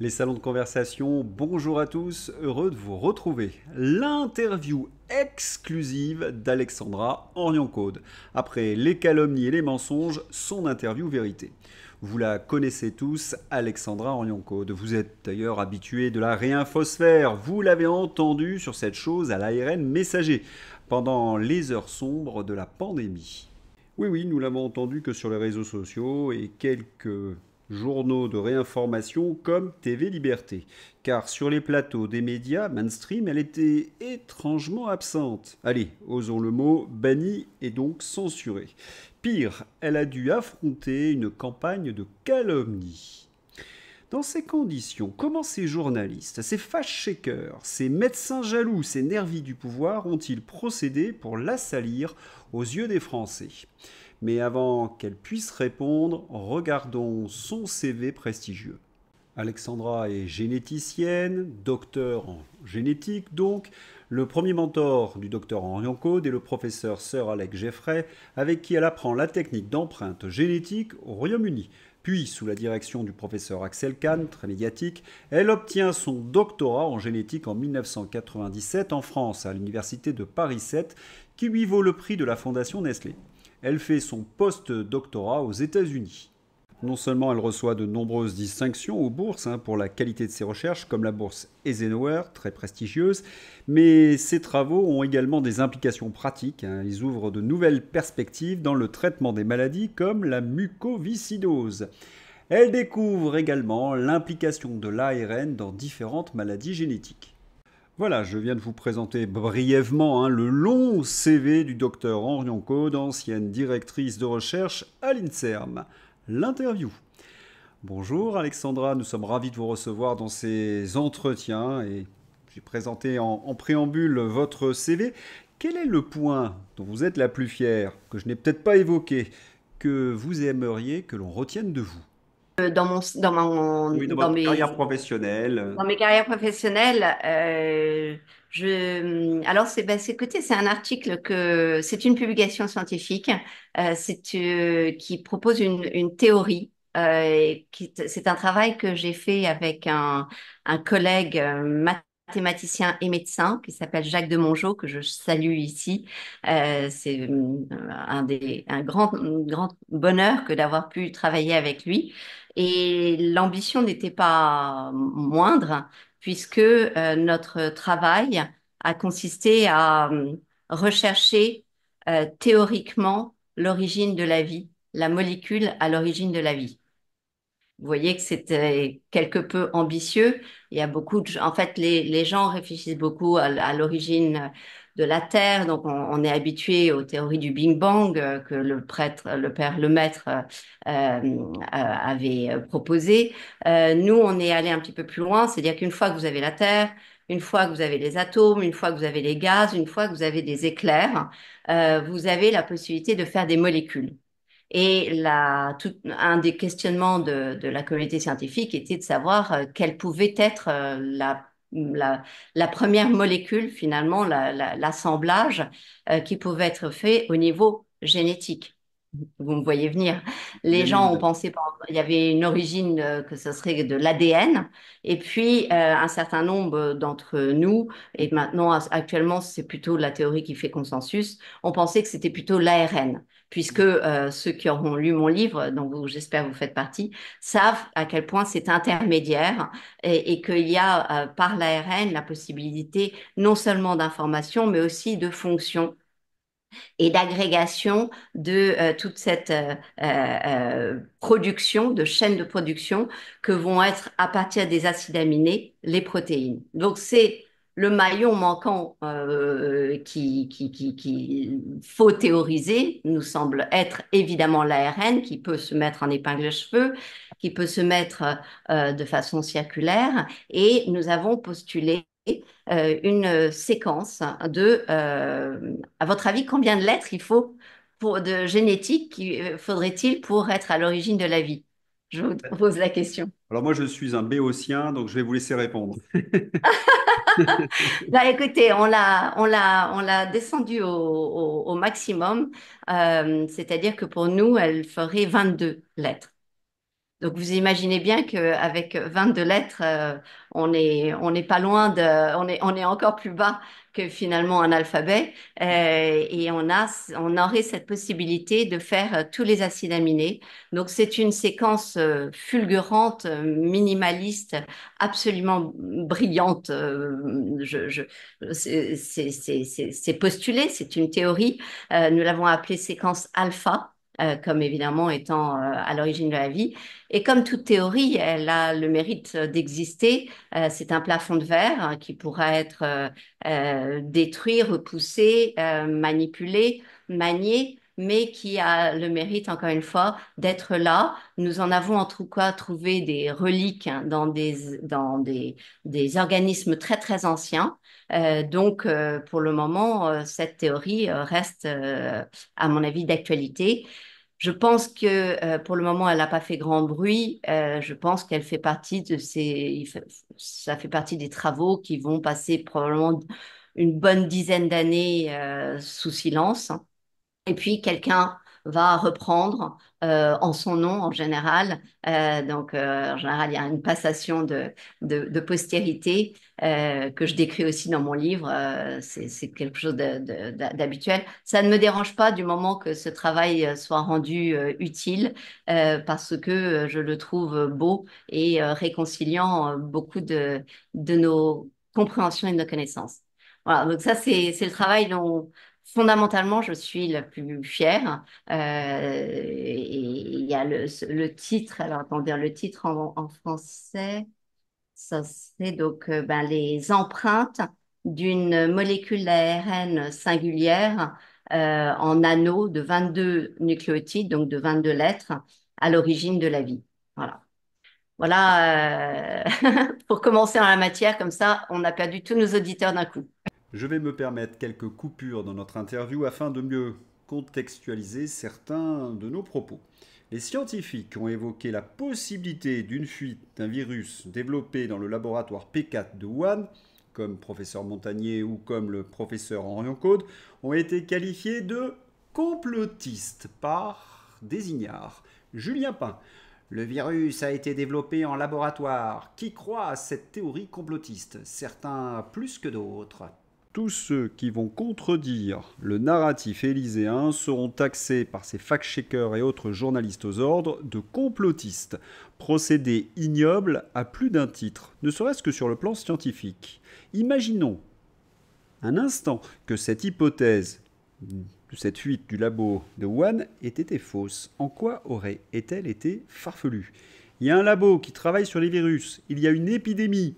Les salons de conversation, bonjour à tous, heureux de vous retrouver. L'interview exclusive d'Alexandra Orion-Caude. Après les calomnies et les mensonges, son interview vérité. Vous la connaissez tous, Alexandra Orion-Caude. Vous êtes d'ailleurs habitué de la réinfosphère. Vous l'avez entendu sur cette chose à l'ARN messager pendant les heures sombres de la pandémie. Oui, oui, nous l'avons entendu que sur les réseaux sociaux et quelques journaux de réinformation comme TV Liberté. Car sur les plateaux des médias mainstream, elle était étrangement absente. Allez, osons le mot, bannie et donc censurée. Pire, elle a dû affronter une campagne de calomnie. Dans ces conditions, comment ces journalistes, ces fact-checkers, ces médecins jaloux, ces nervis du pouvoir ont-ils procédé pour l'assalir aux yeux des Français? Mais avant qu'elle puisse répondre, regardons son CV prestigieux. Alexandra est généticienne, docteur en génétique donc. Le premier mentor du docteur Henri Code est le professeur Sir Alex Jeffrey, avec qui elle apprend la technique d'empreinte génétique au Royaume-Uni. Puis, sous la direction du professeur Axel Kahn, très médiatique, elle obtient son doctorat en génétique en 1997 en France, à l'université de Paris 7, qui lui vaut le prix de la fondation Nestlé. Elle fait son post-doctorat aux États-Unis. Non seulement elle reçoit de nombreuses distinctions aux bourses pour la qualité de ses recherches, comme la bourse Eisenhower, très prestigieuse, mais ses travaux ont également des implications pratiques. Ils ouvrent de nouvelles perspectives dans le traitement des maladies comme la mucoviscidose. Elle découvre également l'implication de l'ARN dans différentes maladies génétiques. Voilà, je viens de vous présenter brièvement le long CV du docteur Henri Code, ancienne directrice de recherche à l'INSERM. L'interview. Bonjour Alexandra, nous sommes ravis de vous recevoir dans ces entretiens et j'ai présenté en préambule votre CV. Quel est le point dont vous êtes la plus fière, que je n'ai peut-être pas évoqué, que vous aimeriez que l'on retienne de vous? Oui, dans Dans votre carrière mes, professionnelle. dans mes carrières professionnelles, alors écoutez, c'est un article c'est une publication scientifique, qui propose une théorie. C'est un travail que j'ai fait avec un collègue mathématicien et médecin qui s'appelle Jacques Demongeot, que je salue ici. C'est un grand bonheur que d'avoir pu travailler avec lui. Et l'ambition n'était pas moindre, puisque notre travail a consisté à rechercher théoriquement l'origine de la vie, la molécule à l'origine de la vie. Vous voyez que c'était quelque peu ambitieux. Il y a en fait, les gens réfléchissent beaucoup à l'origine de la Terre. Donc, on est habitué aux théories du Big Bang que le prêtre, le père, le maître avait proposé. Nous, on est allé un petit peu plus loin. C'est-à-dire qu'une fois que vous avez la Terre, une fois que vous avez les atomes, une fois que vous avez les gaz, une fois que vous avez des éclairs, vous avez la possibilité de faire des molécules. Et un des questionnements de la communauté scientifique était de savoir quelle pouvait être la première molécule, finalement, l'assemblage qui pouvait être fait au niveau génétique. Vous me voyez venir. Les Bien gens ont évidemment. pensé, il y avait une origine que ce serait de l'ADN, et puis un certain nombre d'entre nous, et maintenant actuellement c'est plutôt la théorie qui fait consensus, ont pensé que c'était plutôt l'ARN, puisque ceux qui auront lu mon livre, dont j'espère vous faites partie, savent à quel point c'est intermédiaire et qu'il y a par l'ARN la possibilité non seulement d'information, mais aussi de fonction et d'agrégation de toute cette production, de chaînes de production que vont être à partir des acides aminés les protéines. Donc c'est le maillon manquant qui faut théoriser, nous semble être évidemment l'ARN qui peut se mettre en épingle-cheveux, qui peut se mettre de façon circulaire, et nous avons postulé une séquence à votre avis, combien de lettres il faut de génétique faudrait-il pour être à l'origine de la vie? Je vous pose la question. Alors moi je suis un béotien, donc je vais vous laisser répondre. Là, écoutez, on l'a descendu au maximum, c'est-à-dire que pour nous, elle ferait 22 lettres. Donc vous imaginez bien qu'avec 22 lettres, on n'est pas loin on est encore plus bas que finalement un alphabet, et on aurait cette possibilité de faire tous les acides aminés. Donc c'est une séquence fulgurante, minimaliste, absolument brillante. C'est postulé, c'est une théorie. Nous l'avons appelée séquence alpha. Comme évidemment étant à l'origine de la vie. Et comme toute théorie, elle a le mérite d'exister. C'est un plafond de verre hein, qui pourra être détruit, repoussé, manipulé, manié, mais qui a le mérite, encore une fois, d'être là. Nous en avons en tout cas trouvé des reliques hein, des organismes très, très anciens. Donc, pour le moment, cette théorie reste, à mon avis, d'actualité. Je pense que pour le moment, elle n'a pas fait grand bruit. Je pense qu'elle fait partie ça fait partie des travaux qui vont passer probablement une bonne dizaine d'années sous silence. Et puis quelqu'un va reprendre en son nom en général. En général, il y a une passation de postérité que je décris aussi dans mon livre. C'est quelque chose d'habituel. Ça ne me dérange pas du moment que ce travail soit rendu utile parce que je le trouve beau et réconciliant beaucoup de nos compréhensions et de nos connaissanses. Voilà, donc ça, c'est le travail dont fondamentalement, je suis la plus fière. Et il y a le titre, alors attendez, le titre en français, ça c'est donc ben, les empreintes d'une molécule d'ARN singulière en anneaux de 22 nucléotides, donc de 22 lettres, à l'origine de la vie. Voilà. Voilà, pour commencer en la matière, comme ça, on a perdu tous nos auditeurs d'un coup. Je vais me permettre quelques coupures dans notre interview afin de mieux contextualiser certains de nos propos. Les scientifiques ont évoqué la possibilité d'une fuite d'un virus développé dans le laboratoire P4 de Wuhan, comme professeur Montagnier ou comme le professeur Henrion Caude, ont été qualifiés de complotistes par des ignares. Julien Pain. Le virus a été développé en laboratoire. Qui croit à cette théorie complotiste? Certains plus que d'autres. Tous ceux qui vont contredire le narratif élyséen seront taxés par ces fact-checkers et autres journalistes aux ordres de complotistes. Procédé ignoble à plus d'un titre, ne serait-ce que sur le plan scientifique. Imaginons un instant que cette hypothèse de cette fuite du labo de Wuhan ait été fausse. En quoi aurait-elle été farfelue? Il y a un labo qui travaille sur les virus. Il y a une épidémie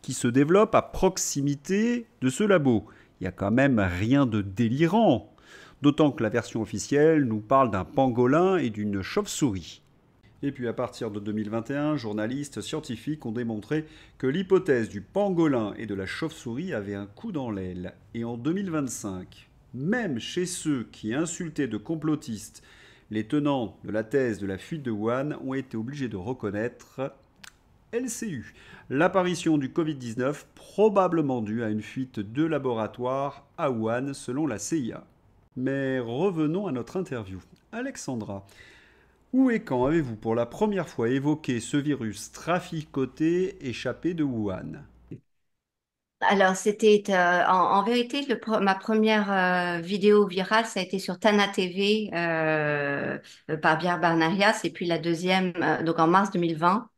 qui se développe à proximité de ce labo. Il n'y a quand même rien de délirant. D'autant que la version officielle nous parle d'un pangolin et d'une chauve-souris. Et puis à partir de 2021, journalistes scientifiques ont démontré que l'hypothèse du pangolin et de la chauve-souris avait un coup dans l'aile. Et en 2025, même chez ceux qui insultaient de complotistes les tenants de la thèse de la fuite de Wuhan ont été obligés de reconnaître LCU, l'apparition du Covid-19 probablement due à une fuite de laboratoire à Wuhan selon la CIA. Mais revenons à notre interview. Alexandra, où et quand avez-vous pour la première fois évoqué ce virus traficoté échappé de Wuhan? Alors, c'était en vérité ma première vidéo virale, ça a été sur Tana TV par Pierre Barnarias, et puis la deuxième, donc en mars 2020,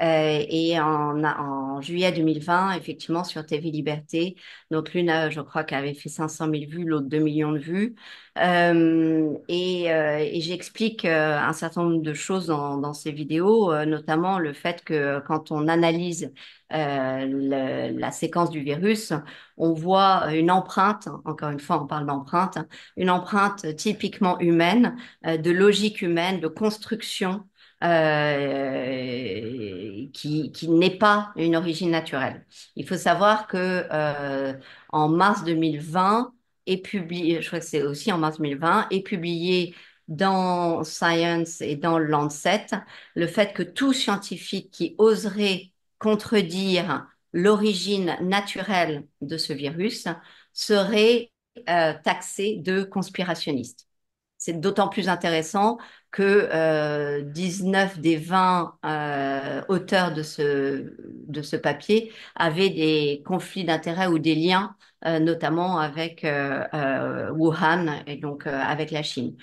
et en juillet 2020, effectivement, sur TV Liberté. Donc, l'une, je crois qu'elle avait fait 500 000 vues, l'autre 2 millions de vues. Et j'explique un certain nombre de choses dans ces vidéos, notamment le fait que quand on analyse la séquence du virus, on voit une empreinte, encore une fois on parle d'empreinte, une empreinte typiquement humaine, de logique humaine, de construction qui n'est pas une origine naturelle. Il faut savoir que en mars 2020 est publié, je crois que c'est aussi en mars 2020, est publié dans Science et dans Lancet le fait que tout scientifique qui oserait contredire l'origine naturelle de ce virus serait taxé de conspirationniste. C'est d'autant plus intéressant que 19 des 20 auteurs de ce papier avaient des conflits d'intérêts ou des liens, notamment avec Wuhan et donc avec la Chine.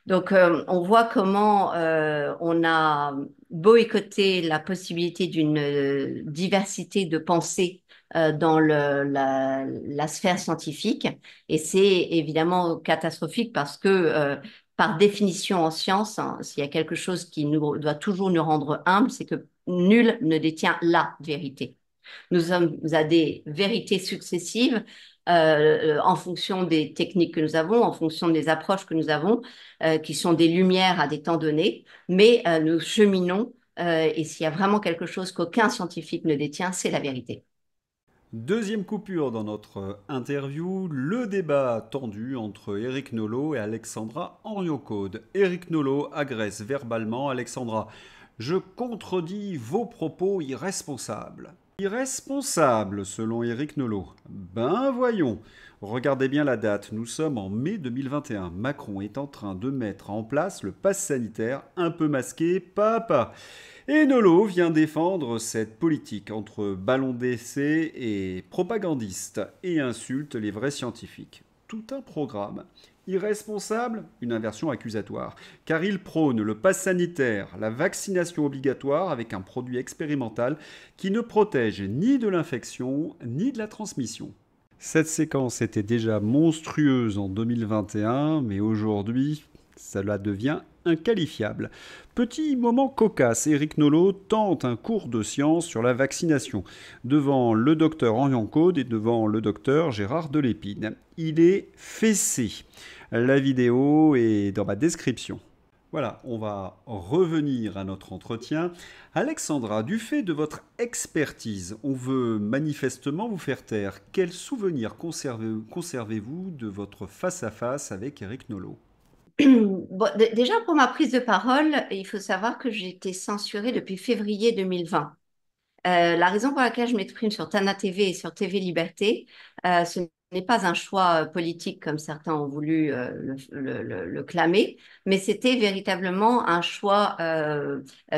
Donc, on voit comment on a boycotté la possibilité d'une diversité de pensée dans la sphère scientifique. Et c'est évidemment catastrophique parce que, par définition en science, hein, s'il y a quelque chose qui doit toujours nous rendre humbles, c'est que nul ne détient la vérité. Nous sommes à des vérités successives en fonction des techniques que nous avons, en fonction des approches que nous avons, qui sont des lumières à des temps donnés, mais nous cheminons et s'il y a vraiment quelque chose qu'aucun scientifique ne détient, c'est la vérité. Deuxième coupure dans notre interview, le débat tendu entre Éric Nolot et Alexandra Henriot-Caude. Éric Nolot agresse verbalement Alexandra. Je contredis vos propos irresponsables. Irresponsable, selon Éric Nolot. Ben voyons. Regardez bien la date, nous sommes en mai 2021. Macron est en train de mettre en place le pass sanitaire un peu masqué, pas à pas. Et Nolo vient défendre cette politique entre ballon d'essai et propagandiste et insulte les vrais scientifiques. Tout un programme. Irresponsable, une inversion accusatoire, car il prône le pass sanitaire, la vaccination obligatoire avec un produit expérimental qui ne protège ni de l'infection ni de la transmission. Cette séquence était déjà monstrueuse en 2021, mais aujourd'hui, cela devient inqualifiable. Petit moment cocasse, Éric Nolot tente un cours de science sur la vaccination devant le docteur Henrion-Caude et devant le docteur Gérard Delépine. Il est fessé. La vidéo est dans ma description. Voilà, on va revenir à notre entretien. Alexandra, du fait de votre expertise, on veut manifestement vous faire taire. Quel souvenir conservez-vous de votre face-à-face avec Éric Nolot? Bon, déjà, pour ma prise de parole, il faut savoir que j'ai été censurée depuis février 2020. La raison pour laquelle je m'exprime sur Tana TV et sur TV Liberté, ce n'est pas un choix politique comme certains ont voulu le clamer, mais c'était véritablement un choix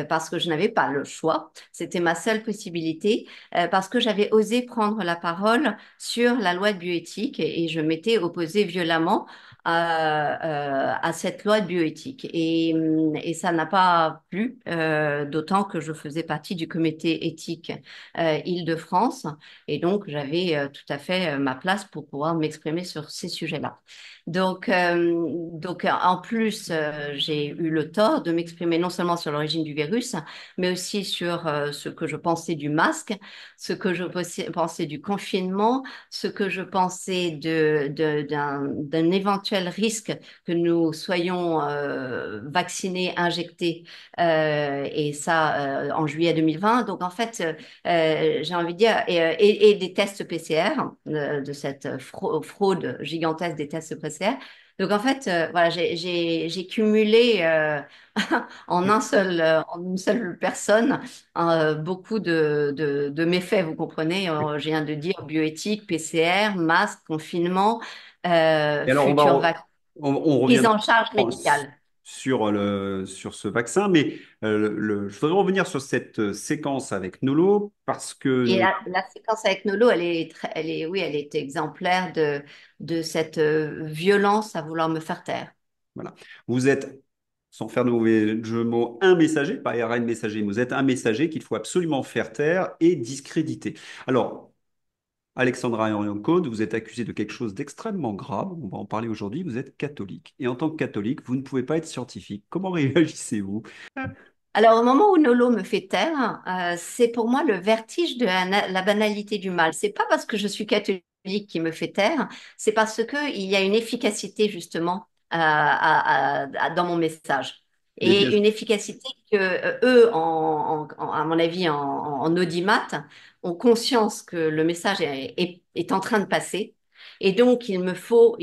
parce que je n'avais pas le choix. C'était ma seule possibilité parce que j'avais osé prendre la parole sur la loi de bioéthique et je m'étais opposée violemment à cette loi de bioéthique. Et ça n'a pas plu, d'autant que je faisais partie du comité éthique Île-de-France. Et donc, j'avais tout à fait ma place pour pouvoir m'exprimer sur ces sujets-là. Donc, en plus, j'ai eu le tort de m'exprimer non seulement sur l'origine du virus, mais aussi sur ce que je pensais du masque, ce que je pensais du confinement, ce que je pensais d'un éventuel risque que nous soyons vaccinés, injectés, et ça en juillet 2020. Donc, en fait, j'ai envie de dire, et des tests PCR, de cette fraude gigantesque des tests PCR. Donc en fait, voilà, j'ai cumulé en une seule personne beaucoup de méfaits, vous comprenez? Je viens de dire bioéthique, PCR, masque, confinement, Et alors, futur vaccin, on prise reviendra en charge médicale. sur ce vaccin, mais je voudrais revenir sur cette séquence avec Nolo parce Et que la séquence avec Nolo, oui, elle est exemplaire de cette violence à vouloir me faire taire. voilà, vous êtes, sans faire de mauvais jeu de mots, un messager, pas RN messager, mais vous êtes un messager qu'il faut absolument faire taire et discréditer. Alors, Alexandra et Orion Code, vous êtes accusé de quelque chose d'extrêmement grave, on va en parler aujourd'hui, vous êtes catholique. Et en tant que catholique, vous ne pouvez pas être scientifique. Comment réagissez-vous? Alors, au moment où Nolo me fait taire, c'est pour moi le vertige de la banalité du mal. C'est pas parce que je suis catholique qui me fait taire, c'est parce que il y a une efficacité justement dans mon message. Eh bien, Et une efficacité que eux, à mon avis, en audimat, ont conscience que le message est en train de passer. Et donc, il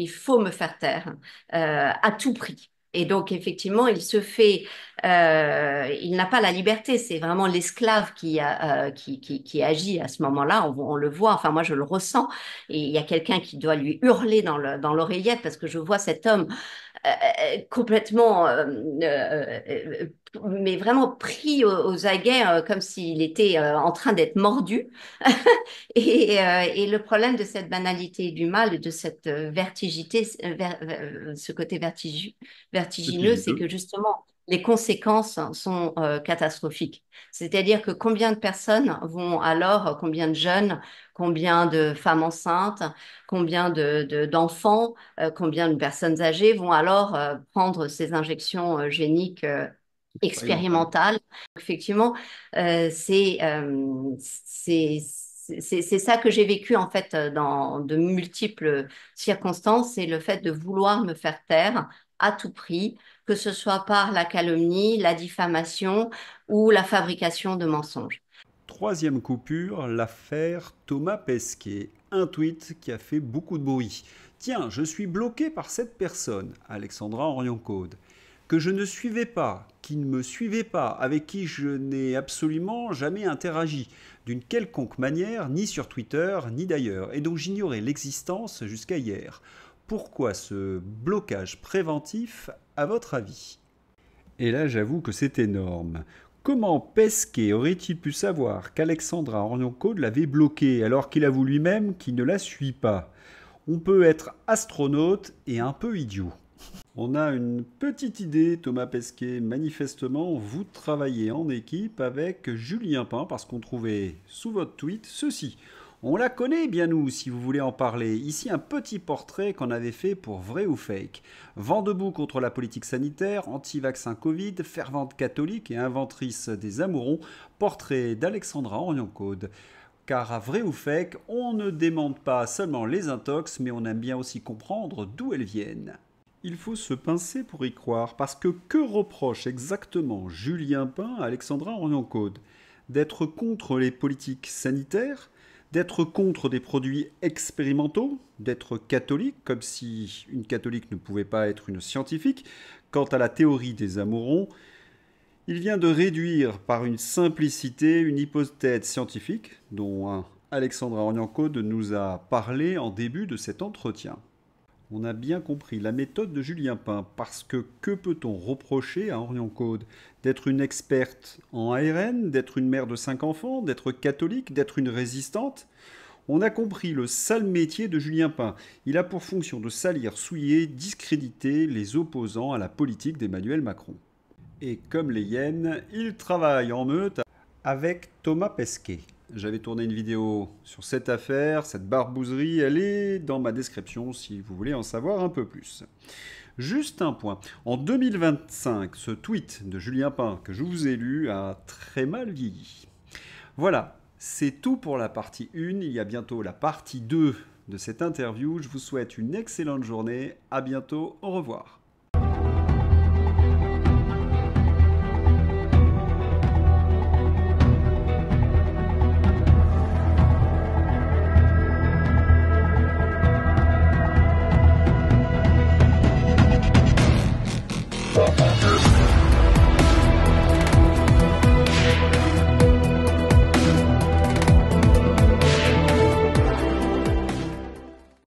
faut me faire taire à tout prix. Et donc, effectivement, il n'a pas la liberté. C'est vraiment l'esclave qui agit à ce moment-là. On le voit. Enfin, moi, je le ressens. Et il y a quelqu'un qui doit lui hurler dans l'oreillette parce que je vois cet homme complètement, mais vraiment pris aux aguets, comme s'il était en train d'être mordu. Et le problème de cette banalité du mal et de cette vertigité, ce côté vertigineux, c'est Vertigineux. que justement, les conséquences sont catastrophiques. C'est-à-dire que combien de personnes vont alors, combien de jeunes, combien de femmes enceintes, combien d'enfants, combien de personnes âgées vont alors prendre ces injections géniques Expérimental. expérimentales. Effectivement, c'est ça que j'ai vécu en fait dans de multiples circonstances, c'est le fait de vouloir me faire taire à tout prix, que ce soit par la calomnie, la diffamation ou la fabrication de mensonges. Troisième coupure, l'affaire Thomas Pesquet. Un tweet qui a fait beaucoup de bruit. Tiens, je suis bloqué par cette personne, Alexandra Orion-Caude, que je ne suivais pas, qui ne me suivait pas, avec qui je n'ai absolument jamais interagi, d'une quelconque manière, ni sur Twitter, ni d'ailleurs, et dont j'ignorais l'existence jusqu'à hier. Pourquoi ce blocage préventif, à votre avis? Et là, j'avoue que c'est énorme. Comment Pesquet aurait-il pu savoir qu'Alexandra Orion-Caude l'avait bloqué alors qu'il avoue lui-même qu'il ne la suit pas? On peut être astronaute et un peu idiot. On a une petite idée, Thomas Pesquet. Manifestement, vous travaillez en équipe avec Julien Pain parce qu'on trouvait sous votre tweet ceci. On la connaît bien nous, si vous voulez en parler. Ici un petit portrait qu'on avait fait pour Vrai ou Fake. Vent debout contre la politique sanitaire, anti-vaccin Covid, fervente catholique et inventrice des amourons, portrait d'Alexandra Orion-Caude. Car à Vrai ou Fake, on ne démente pas seulement les intox, mais on aime bien aussi comprendre d'où elles viennent. Il faut se pincer pour y croire, parce que reproche exactement Julien Pain à Alexandra Orion-Caude? D'être contre les politiques sanitaires? D'être contre des produits expérimentaux? D'être catholique, comme si une catholique ne pouvait pas être une scientifique? Quant à la théorie des amourons, il vient de réduire par une simplicité une hypothèse scientifique dont Alexandra Orion-Caude nous a parlé en début de cet entretien. On a bien compris la méthode de Julien Pain, parce que peut-on reprocher à Orion-Caude? D'être une experte en ARN, d'être une mère de 5 enfants, d'être catholique, d'être une résistante? On a compris le sale métier de Julien Pain. Il a pour fonction de salir, souiller, discréditer les opposants à la politique d'Emmanuel Macron. Et comme les hyènes, il travaille en meute avec Thomas Pesquet. J'avais tourné une vidéo sur cette affaire, cette barbouzerie, elle est dans ma description si vous voulez en savoir un peu plus. Juste un point, en 2025, ce tweet de Julien Pain que je vous ai lu a très mal vieilli. Voilà, c'est tout pour la partie 1, il y a bientôt la partie 2 de cette interview. Je vous souhaite une excellente journée, à bientôt, au revoir.